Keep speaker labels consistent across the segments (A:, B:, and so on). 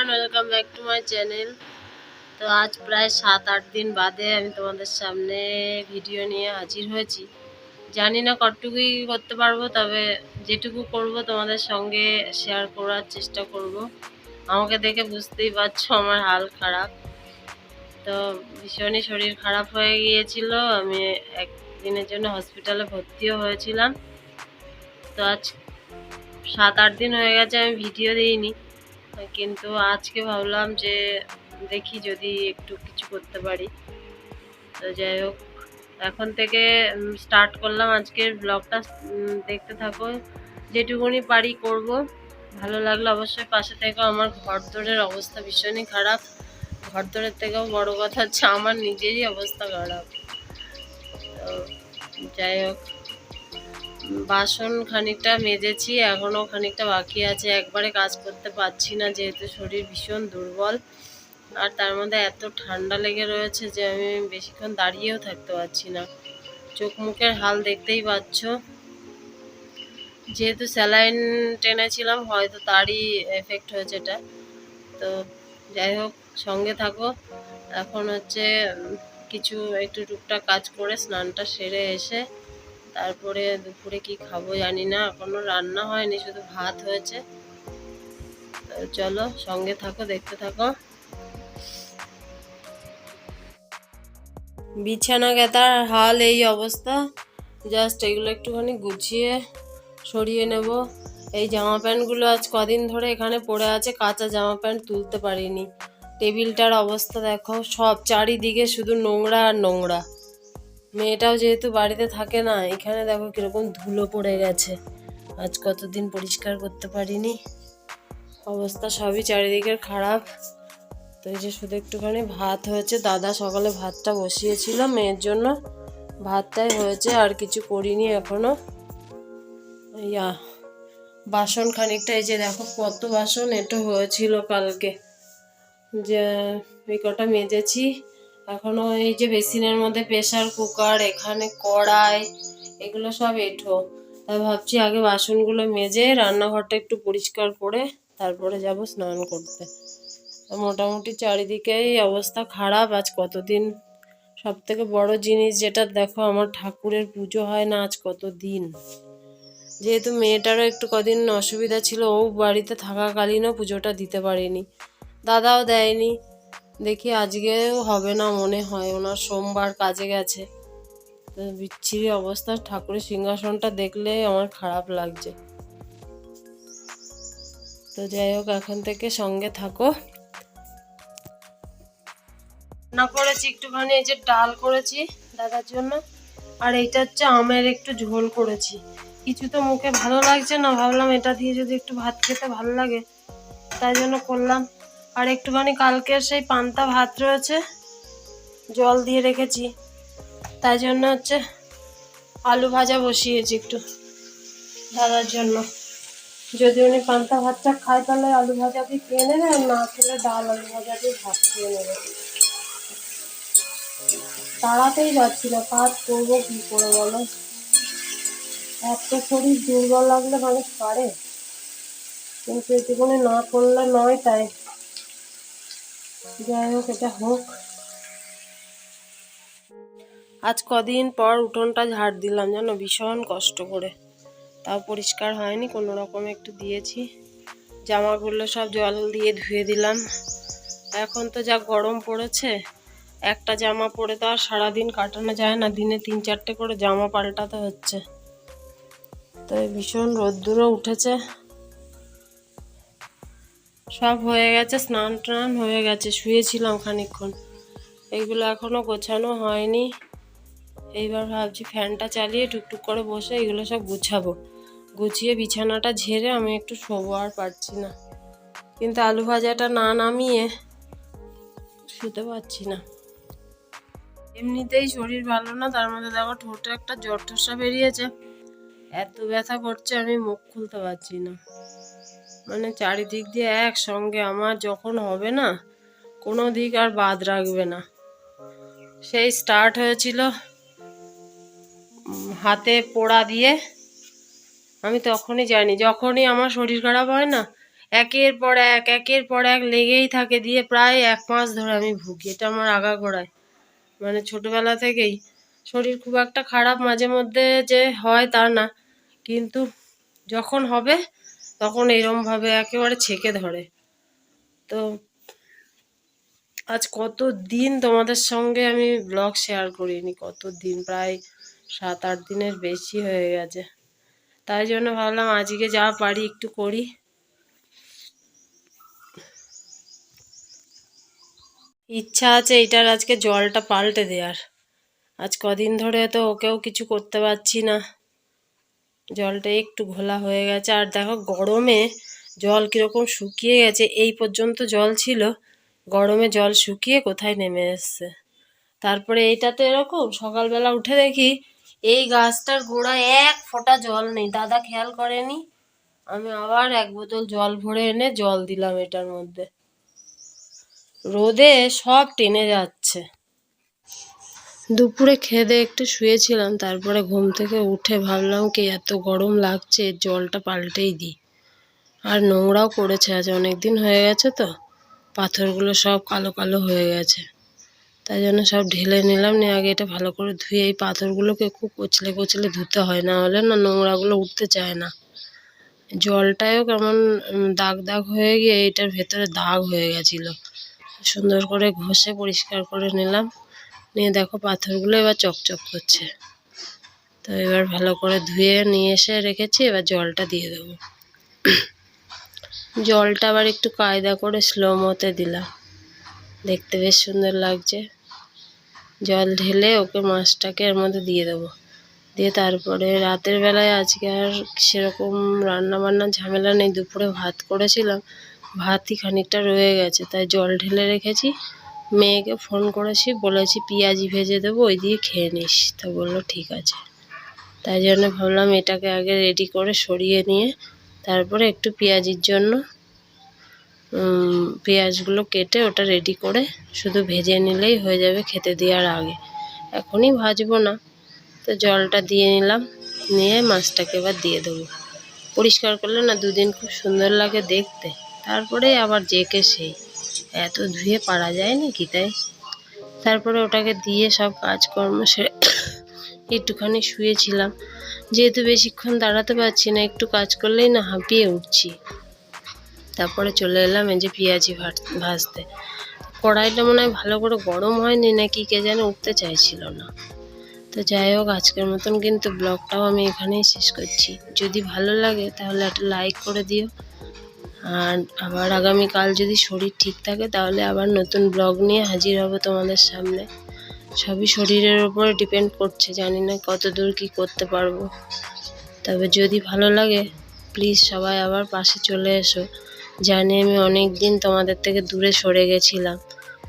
A: Everyone, welcome back to my channel. তো আজ প্রায় 7-8 দিন বাদে আমি তোমাদের সামনে ভিডিও নিয়ে হাজির হয়েছি। জানি না কতটুকুই করতে পারবো, তবে যেটুকু করব তোমাদের সঙ্গে শেয়ার করার চেষ্টা করব। আমাকে দেখে বুঝতেই পারছো আমার হাল খারাপ। তো ভীষণই শরীর খারাপ হয়ে গিয়েছিল, আমি একদিনের জন্য হসপিটালে ভর্তিও হয়েছিলাম। তো আজ 7-8 দিন হয়ে গেছে আমি ভিডিও দিইনি, কিন্তু আজকে ভাবলাম যে দেখি যদি একটু কিছু করতে পারি। তো যাই হোক, এখন থেকে স্টার্ট করলাম আজকের ব্লগটা। দেখতে থাকো, যেটুকুনি পারি করব। ভালো লাগলে অবশ্যই পাশে থেকো। আমার ঘরদোরের অবস্থা ভীষণই খারাপ। ঘরদোরের থেকেও বড় কথা হচ্ছে আমার নিজেরই অবস্থা খারাপ। তো যাই হোক, বাসন খানিকটা মেজেছি, এখনও খানিকটা বাকি আছে। একবারে কাজ করতে পারছি না যেহেতু শরীর ভীষণ দুর্বল, আর তার মধ্যে এত ঠান্ডা লেগে রয়েছে যে আমি বেশিক্ষণ দাঁড়িয়েও থাকতে পারছি না। চোখ মুখের হাল দেখতেই পাচ্ছ। যেহেতু স্যালাইন টেনেছিলাম, হয়তো তারই এফেক্ট হয়েছে এটা। তো যাই হোক, সঙ্গে থাকো। এখন হচ্ছে কিছু একটু টুকটাক কাজ করে স্নানটা সেরে এসে তারপরে দুপুরে কি খাবো জানি না, এখনো রান্না হয়নি, শুধু ভাত হয়েছে। চলো সঙ্গে থাকো, দেখতে থাকো। বিছানা গাদার হাল এই অবস্থা। জাস্ট এগুলো একটুখানি গুছিয়ে সরিয়ে নেব। এই জামা প্যান্টগুলো আজ কদিন ধরে এখানে পড়ে আছে, কাঁচা জামা প্যান্ট তুলতে পারিনি। টেবিলটার অবস্থা দেখো, সব চারিদিকে শুধু নোংরা আর নোংরা। মেয়েটাও যেহেতু বাড়িতে থাকে না, এখানে দেখো কিরকম ধুলো পড়ে গেছে। আজ কতদিন পরিষ্কার করতে পারিনি, অবস্থা সবই চারিদিকের খারাপ। তো এই যে শুধু একটুখানি ভাত হয়েছে, দাদা সকালে ভাতটা বসিয়েছিল মেয়ের জন্য, ভাতটাই হয়েছে, আর কিছু করিনি এখনো। ইয়া বাসন খানিকটা, এই যে দেখো কত বাসন এটো হয়েছিল কালকে, যে এই কটা মেজেছি। এখনো এই যে বেসিনের মধ্যে প্রেসার কুকার, এখানে কড়াই, এগুলো সব এঁঠো। তাই ভাবছি আগে বাসনগুলো মেজে রান্নাঘরটা একটু পরিষ্কার করে তারপরে যাব স্নান করতে। মোটামুটি চারিদিকেই অবস্থা খারাপ। আজ কতদিন, সব থেকে বড় জিনিস যেটা দেখো, আমার ঠাকুরের পুজো হয় না আজ কতদিন। যেহেতু মেয়েটারও একটু কদিন অসুবিধা ছিল, ও বাড়িতে থাকাকালীনও পুজোটা দিতে পারিনি, দাদাও দেয়নি। দেখি আজকেও হবে না মনে হয়, ওনার সোমবার কাজে গেছে। তো বিচ্ছিরি অবস্থা, ঠাকুরের সিংহাসনটা দেখলে আমার খারাপ লাগছে। তো যাই হোক, এখন থেকে সঙ্গে থাকো। রান্না করেছি একটুখানি, এই যে ডাল করেছি দাদার জন্য, আর এইটা হচ্ছে আমের একটু ঝোল করেছি। কিছু তো মুখে ভালো লাগছে না, ভাবলাম এটা দিয়ে যদি একটু ভাত খেতে ভালো লাগে, তাই জন্য করলাম। আর একটুখানি কালকের সেই পান্তা ভাত রয়েছে, জল দিয়ে রেখেছি, তাই জন্য হচ্ছে আলু ভাজা বসিয়েছি একটু দাদার জন্য। যদি উনি পান্তা ভাতটা খায় তাহলে আলু ভাজা দিয়ে খেয়ে নেবে, আর না খেলে ডাল আলু ভাজা দিয়ে ভাত খেয়ে নেবে। তাড়াতেই যাচ্ছি না, কাজ করবো কি করে বলো? এত শরীর দুর্বল লাগলে মানুষ পারে, কিন্তু এটুকুনি না করলে নয়। তাই যাই হোক, এটা হোক। আজ কদিন পর উঠোনটা ঝাড় দিলাম জানো, ভীষণ কষ্ট করে, তাও পরিষ্কার হয়নি, কোনো রকমে একটু দিয়েছি। জামাগুলো সব জল দিয়ে ধুয়ে দিলাম। এখন তো যা গরম পড়েছে, একটা জামা পরে তো আর সারাদিন কাটানো যায় না, দিনে 3-4টে করে জামা পাল্টাতে হচ্ছে। তাই ভীষণ রোদ্দুরও উঠেছে। সব হয়ে গেছে, স্নান টান হয়ে গেছে, শুয়েছিলাম খানিকক্ষণ। এইগুলো এখনো গোছানো হয়নি। এইবার ভাবছি ফ্যানটা চালিয়ে টুকটুক করে বসে এগুলো সব গুছাবো, গুছিয়ে বিছানাটা ঝেড়ে আমি একটু শোবো। আর পারছি না, কিন্তু আলু ভাজাটা না নামিয়ে শুতে পারছি না। এমনিতেই শরীর ভালো না, তার মধ্যে দেখো ঠোঁটে একটা জ্বর ঠসা বেরিয়েছে, এত ব্যথা করছে আমি মুখ খুলতে পারছি না। মানে চারিদিক দিয়ে একসঙ্গে আমার যখন হবে না, কোনো দিক আর বাদ রাখবে না। সেই স্টার্ট হয়েছিল হাতে পোড়া দিয়ে, আমি তখনই জানি যখনই আমার শরীর খারাপ হয় না, একের পর এক লেগেই থাকে, দিয়ে প্রায় 1 মাস ধরে আমি ভুগি। এটা আমার আগাগোড়ায়, মানে ছোটবেলা থেকেই। শরীর খুব একটা খারাপ মাঝে মধ্যে যে হয় তা না, কিন্তু যখন হবে তখন এরমভাবে একেবারে ছেকে ধরে। তো আজ কত দিন তোমাদের সঙ্গে আমি ব্লগ শেয়ার করিনি, কত দিন, প্রায় 7-8 দিনের বেশি হয়ে গেছে। তাই জন্য ভাবলাম আজকে যা পারি একটু করি। ইচ্ছা আছে এটার আজকে জলটা পাল্টে দেওয়ার। আজ কদিন ধরে তো ওকেও কিছু করতে পারছি না, জলটা একটু ঘোলা হয়ে গেছে। আর দেখো গরমে জল কীরকম শুকিয়ে গেছে, এই পর্যন্ত জল ছিল, গরমে জল শুকিয়ে কোথায় নেমে এসছে। তারপরে এইটাতে এরকম সকালবেলা উঠে দেখি এই গাছটার গোড়ায় 1 ফোঁটা জল নেই। দাদা খেয়াল করেনি, আমি আবার 1 বোতল জল ভরে এনে জল দিলাম এটার মধ্যে। রোদে সব টেনে যাচ্ছে। দুপুরে খেয়ে দিয়ে একটু শুয়েছিলাম, তারপরে ঘুম থেকে উঠে ভাবলাম কি এত গরম লাগছে, জলটা পাল্টেই দিই। আর নোংরাও করেছে, আজ অনেক দিন হয়ে গেছে তো, পাথরগুলো সব কালো কালো হয়ে গেছে। তাই জন্য সব ঢেলে নিলাম, নিয়ে আগে এটা ভালো করে ধুয়ে এই পাথরগুলোকে খুব কচলে কচলে ধুতে হয়, না হলে না নোংরাগুলো উঠতে চায় না। জলটাও কেমন দাগ দাগ হয়ে গিয়ে এটার ভেতরে দাগ হয়ে গেছিলো। সুন্দর করে ঘষে পরিষ্কার করে নিলাম, নিয়ে দেখো পাথরগুলো এবার চকচক করছে। তো এবার ভালো করে ধুয়ে নিয়ে এসে রেখেছি, এবার জলটা দিয়ে দেবো। জলটা আবার একটু কায়দা করে স্লোমোতে দিলাম, দেখতে বেশ সুন্দর লাগছে। জল ঢেলে ওকে মাছটাকে এর মধ্যে দিয়ে দেবো, দিয়ে তারপরে রাতের বেলায় আজকে আর সেরকম রান্না বান্নার ঝামেলা নেই। দুপুরে ভাত করেছিলাম, ভাতই খানিকটা রয়ে গেছে, তাই জল ঢেলে রেখেছি। মেয়েকে ফোন করেছি, বলেছি পেঁয়াজি ভেজে দেবো, ওই দিয়ে খেয়ে নিস। তা বললো ঠিক আছে। তাই জন্য ভাবলাম এটাকে আগে রেডি করে সরিয়ে নিয়ে তারপরে একটু পেঁয়াজির জন্য পেঁয়াজগুলো কেটে ওটা রেডি করে শুধু ভেজে নিলেই হয়ে যাবে খেতে দেওয়ার আগে। এখনই ভাজবো না। তো জলটা দিয়ে নিলাম, নিয়ে মাছটাকে এবার দিয়ে দেবো। পরিষ্কার করলে না 2 দিন খুব সুন্দর লাগে দেখতে, তারপরে আবার যেকে সেই এত ধুয়ে পারা যায় নাকি, তাই তারপরে ওটাকে দিয়ে সব কাজকর্ম সেরে একটুখানি শুয়েছিলাম। যেহেতু বেশিক্ষণ দাঁড়াতে পারছি না, একটু কাজ করলেই না হাঁপিয়ে উঠছি। তারপরে চলে এলাম এই যে পেঁয়াজি ভাজতে। কড়াইটা মনে হয় ভালো করে গরম হয়নি নাকি কে জানে, উঠতে চাইছিল না। তো যাই হোক, আজকের মতন কিন্তু ব্লগটাও আমি এখানেই শেষ করছি। যদি ভালো লাগে তাহলে একটা লাইক করে দিও। আর আবার আগামীকাল যদি শরীর ঠিক থাকে তাহলে আবার নতুন ব্লগ নিয়ে হাজির হব তোমাদের সামনে। সবই শরীরের ওপরে ডিপেন্ড করছে, জানি না কত দূর কী করতে পারবো। তবে যদি ভালো লাগে প্লিজ সবাই আবার পাশে চলে এসো। জানি আমি অনেক দিন তোমাদের থেকে দূরে সরে গেছিলাম,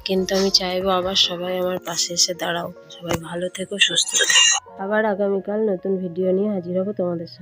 A: কিন্তু আমি চাইবো আবার সবাই আমার পাশে এসে দাঁড়াও। সবাই ভালো থেকো, সুস্থ থেকো। আবার আগামীকাল নতুন ভিডিও নিয়ে হাজির হব তোমাদের সামনে।